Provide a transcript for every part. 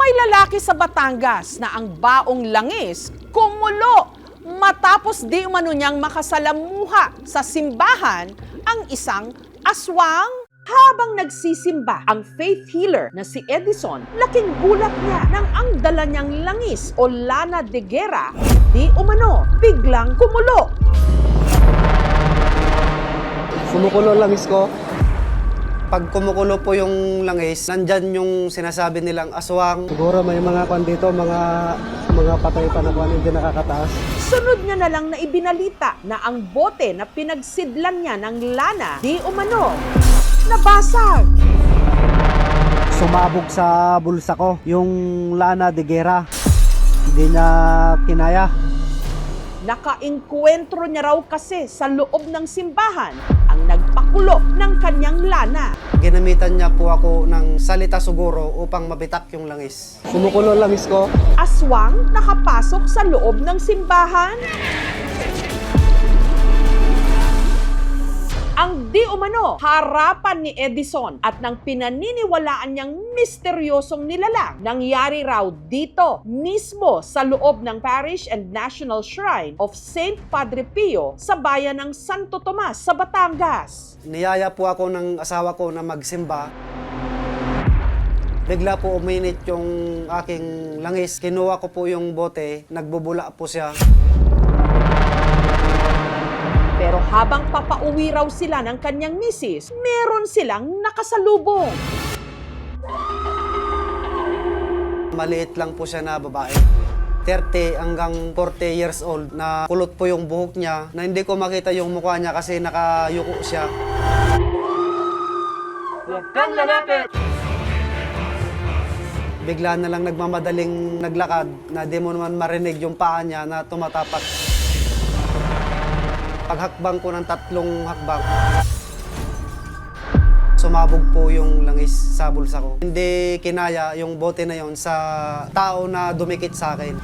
May lalaki sa Batangas na ang baong langis kumulo matapos di umano niyang makasalamuha sa simbahan ang isang aswang. Habang nagsisimba ang faith healer na si Edison, laking gulat niya nang ang dala niyang langis o lana de guerra di umano biglang kumulo. Kumukulo langis ko. Pag kumukulo po yung langis, nandyan yung sinasabi nilang aswang. Siguro may mga kwan dito, mga patay pa na kwan, hindi nakakataas. Sunod niya na lang na ibinalita na ang bote na pinagsidlan niya ng lana di umano nabasag. Sumabog sa bulsa ko yung lana de guerra. Hindi niya kinaya. Nakaengkwentro niya raw kasi sa loob ng simbahan ang nagpakulo ng kanyang lana. Ginamitan niya po ako ng salita siguro upang mabitak yung langis. Kumukulo langis ko. Aswang nakapasok sa loob ng simbahan. Ang di umano harapan ni Edison at ng pinaniniwalaan niyang misteryosong nilalang nangyari raw dito mismo sa loob ng Parish and National Shrine of St. Padre Pio sa bayan ng Santo Tomas sa Batangas. Niyaya po ako ng asawa ko na magsimba. Bigla po uminit yung aking langis. Kinuha ko po yung bote, nagbubula po siya. Pero habang papauwi raw sila ng kanyang misis, meron silang nakasalubong. Maliit lang po siya na babae. 30 hanggang 40 years old na kulot po yung buhok niya na hindi ko makita yung mukha niya kasi nakayuko siya. Huwag kang lalapit! Bigla na lang nagmamadaling naglakad na di mo naman marinig yung paa niya na tumatapak. Paghakbang ko ng 3 hakbang, sumabog po yung langis sa bulsa ko. Hindi kinaya yung bote na yon sa tao na dumikit sa akin.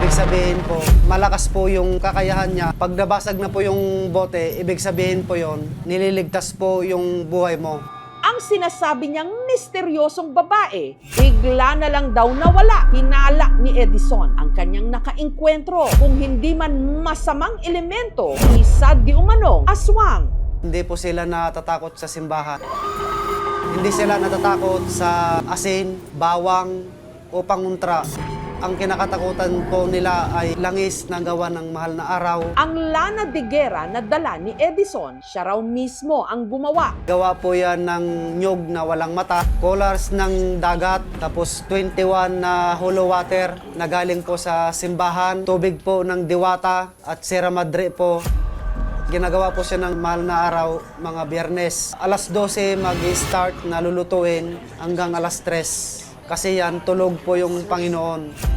Ibig sabihin po, malakas po yung kakayahan niya. Pag nabasag na po yung bote, ibig sabihin po yon, nililigtas po yung buhay mo. Ang sinasabi niyang misteryosong babae, bigla na lang daw nawala. Hinala ni Edison ang kanyang nakaengkwentro kung hindi man masamang elemento, isa di umanong aswang. Hindi po sila natatakot sa simbahan. Hindi sila natatakot sa asin, bawang o panguntra. Ang kinakatakutan po nila ay langis na gawa ng mahal na araw. Ang lana de guerra na dala ni Edison, siya raw mismo ang gumawa. Gawa po yan ng nyog na walang mata, colors ng dagat, tapos 21 na hollow water na galing po sa simbahan, tubig po ng Diwata at Sierra Madre po. Ginagawa po siya ng mahal na araw, mga Biyernes. Alas 12 mag-start na lulutuin hanggang alas 3. Kasi yan, tulog po yung Panginoon.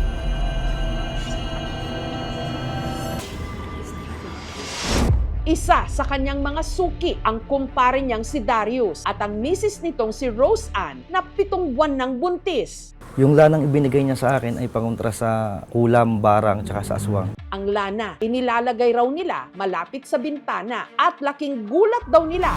Isa sa kanyang mga suki ang kumpare niyang si Darius at ang misis nitong si Rose Ann na 7 buwan ng buntis. Yung lanang ibinigay niya sa akin ay pangontra sa kulam, barang, tsaka sa aswang. Ang lana, inilalagay raw nila malapit sa bintana at laking gulat daw nila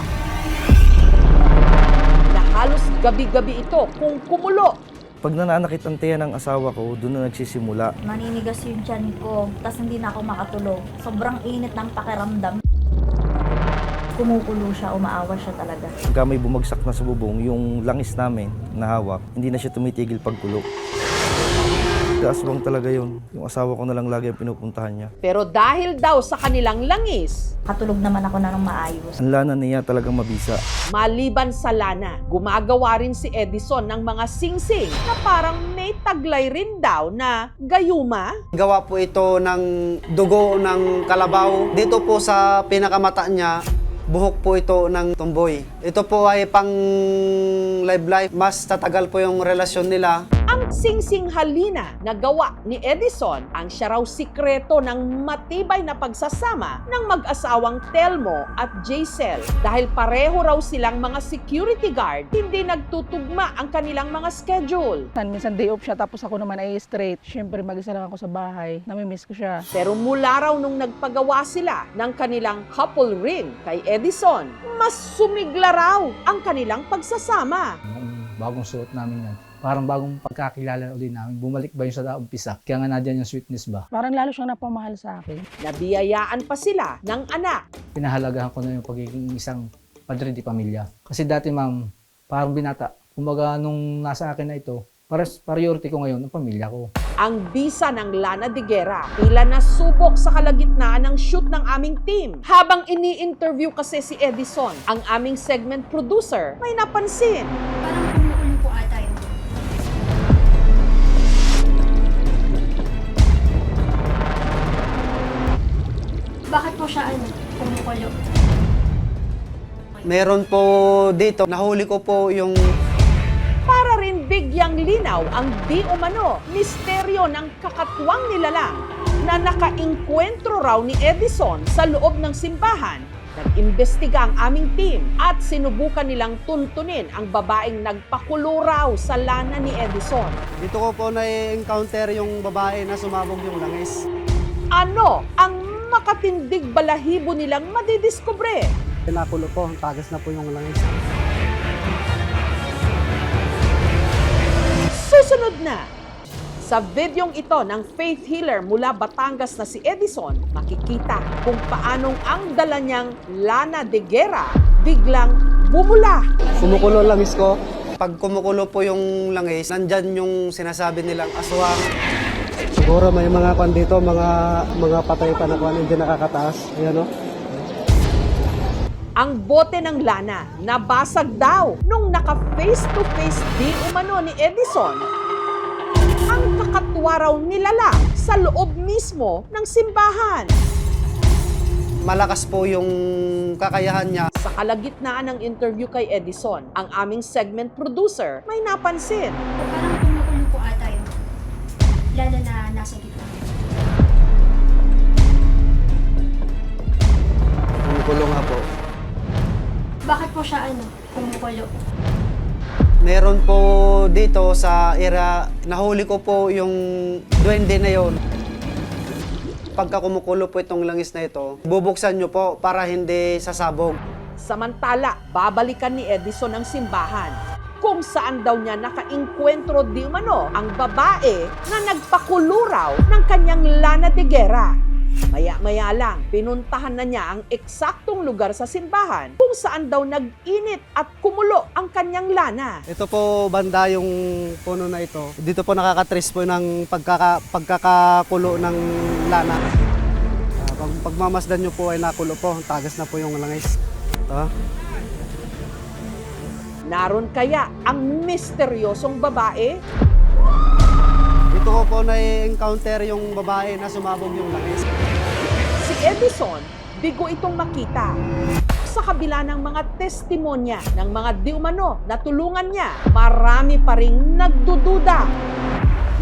na halos gabi-gabi ito kung kumulo. Pag nananakit ang tiyan ng asawa ko, doon na nagsisimula. Maninigas yung tiyan ko, tapos hindi na ako makatulog. Sobrang init ng pakiramdam. Kumukulo siya, umaawa siya talaga. Pagka may bumagsak na sa bubong, yung langis namin na hawak, hindi na siya tumitigil pagkulok. Aswang talaga yun. Yung asawa ko na lang lagi ang pinupuntahan niya. Pero dahil daw sa kanilang langis, Katulog naman ako na ng maayos. Ang lana niya talagang mabisa. maliban sa lana, gumagawa rin si Edison ng mga singsing na parang may taglay rin daw na gayuma. Gawa po ito ng dugo ng kalabaw. Dito po sa pinakamata niya, buhok po ito ng tumboy. Ito po ay pang life. Mas tatagal po yung relasyon nila. Ang singsing halina na gawa ni Edison ang siya raw sikreto ng matibay na pagsasama ng mag-asawang Telmo at Jaisel. Dahil pareho raw silang mga security guard, hindi nagtutugma ang kanilang mga schedule. Minsan day off siya tapos ako naman ay straight. Siyempre mag-isa lang ako sa bahay. Namimiss ko siya. Pero mula raw nung nagpagawa sila ng kanilang couple ring kay Edison, mas sumigla raw ang kanilang pagsasama. bagong suot namin yan. Parang bagong pagkakilala ulit namin. Bumalik ba yung sa umpisa? Kaya nga nandiyan yung sweetness ba? Parang lalo siyang napamahal sa akin. Nabiyayaan pa sila ng anak. Pinahalagahan ko na yung pagiging isang padre di pamilya. Kasi dati ma'am, parang binata. Kumbaga nung nasa akin na ito, priority ko ngayon ang pamilya ko. Ang bisa ng Lana de Guerra, tila nasubok sa kalagitnaan ng shoot ng aming team. Habang ini-interview kasi si Edison, ang aming segment producer, may napansin. Parang kumukulo po ata yun. Bakit po siya kumukulo? Meron po dito, nahuli ko po yung Para rin bigyang linaw ang di umano misteryo ng kakatwang nilalang na nakainkwentro raw ni Edison sa loob ng simbahan. Nag-imbestiga ang aming team at sinubukan nilang tuntunin ang babaeng nagpakulo raw sa lana ni Edison. dito ko po na-encounter yung babae na sumabog yung langis. Ano ang makatindig balahibo nilang madidiskubre? Nakulo po, tagas na po yung langis. Susunod na! Sa videong ito ng faith healer mula Batangas na si Edison, makikita kung paanong ang dala niyang Lana de Guerra biglang bumula. Kumukulo langis ko. Pag kumukulo po yung langis, nandyan yung sinasabi nilang aswang. Siguro may mga kwan dito, mga patay pa na kwan, hindi nakakataas. Ayan o. Ang bote ng lana nabasag daw nung naka-face-to-face di umano ni Edison ang kakatwa raw nilalang sa loob mismo ng simbahan. Malakas po yung kakayahan niya. Sa kalagitnaan ng interview kay Edison, ang aming segment producer may napansin. Parang kumukulo po ata yun. Lalo na nasa gitna. Kumukulo nga po. Bakit po siya kumukulo? Meron po dito sa era, nahuli ko po yung duwende na yon. Pagka kumukulo po itong langis na ito, bubuksan nyo po para hindi sasabog. Samantala, babalikan ni Edison ang simbahan kung saan daw niya nakainkwentro di umano ang babae na nagpakulo raw ng kanyang Lana de Guerra. Maya-maya lang, pinuntahan na niya ang eksaktong lugar sa simbahan kung saan daw nag-init at kumulo ang kanyang lana. Ito po banda yung puno na ito. Dito po nakakatrace po ng pagkakakulo ng lana. Pag pagmamasdan nyo po ay nakulo po, tagas na po yung langis. Ito. Naroon kaya ang misteryosong babae? Dito ko po na-encounter yung babae na sumabog yung langis. Si Edison, bigo itong makita. Sa kabila ng mga testimonya ng mga di umano na tulungan niya, marami pa ring nagdududa.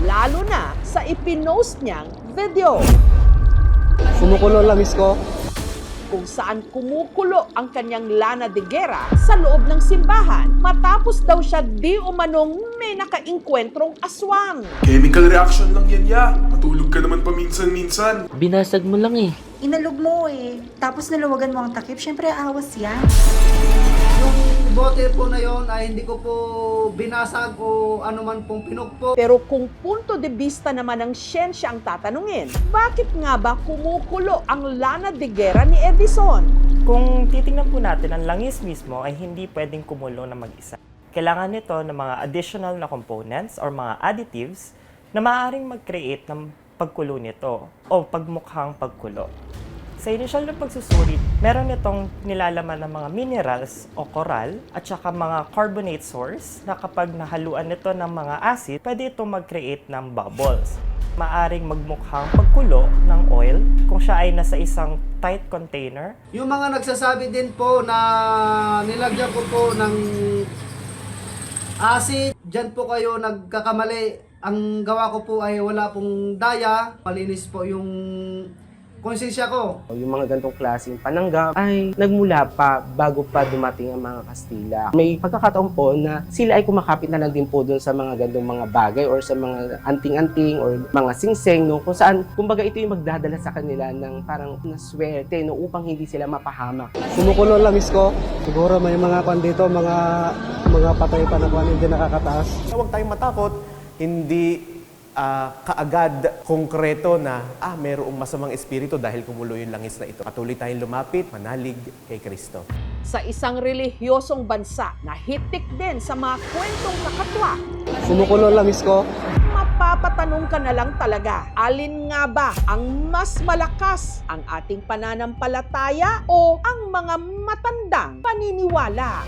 Lalo na sa ipinost niyang video Kumukulo langis ko. kung saan kumukulo ang kanyang Lana de Guerra sa loob ng simbahan matapos daw siya di umanong may nakaingkwentrong aswang. Chemical reaction lang yan, ya. Matulog ka naman paminsan-minsan. Binasag mo lang eh. Inalog mo tapos naluwagan mo ang takip, syempre awas yan. Yung bote po na yon ay hindi ko po binasag o anuman pong pinukpo. Pero kung punto de vista naman ng siyensya ang tatanungin, bakit nga ba kumukulo ang Lana de Guerra ni Edison? Kung titingnan po natin, ang langis mismo ay hindi pwedeng kumulo na mag-isa. Kailangan nito ng mga additional na components or mga additives na maaaring mag-create ng pagkulo nito o pagmukhang pagkulo. Sa initial na pagsusuri, meron itong nilalaman ng mga minerals o coral at saka mga carbonate source na kapag nahaluan nito ng mga acid, pwede itong mag-create ng bubbles. Maaring magmukhang pagkulo ng oil kung siya ay nasa isang tight container. Yung mga nagsasabi din po na nilagyan ko po ng acid, dyan po kayo nagkakamali. Ang gawa ko po ay wala pong daya, malinis po yung konsensya ko. Yung mga gantong klaseng pananggap ay nagmula pa bago pa dumating ang mga Kastila. May pagkakataon po na sila ay kumakapit na lang din po doon sa mga gantong mga bagay or sa mga anting-anting or mga singseng, no? Kung saan, kumbaga ito yung magdadala sa kanila ng parang naswerte, no? Upang hindi sila mapahamak. Kumukulo langis ko. Siguro may mga kwan dito, mga mga patay pa na kuwan, hindi nakakataas. Huwag tayong matakot, hindi kaagad konkreto na mayroong masamang espiritu dahil kumulo yung langis na ito. Patuloy tayong lumapit, manalig kay Kristo. Sa isang relihiyosong bansa na hitik din sa mga kwentong kakatwa, Kumukulo langis ko. mapapatanong ka na lang talaga, alin nga ba ang mas malakas, ang ating pananampalataya o ang mga matandang paniniwala?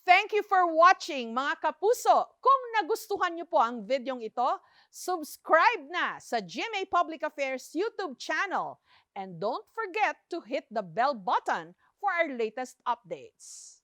Thank you for watching, mga kapuso. Kung nagustuhan niyo po ang videong ito, subscribe na sa GMA Public Affairs YouTube channel. And don't forget to hit the bell button for our latest updates.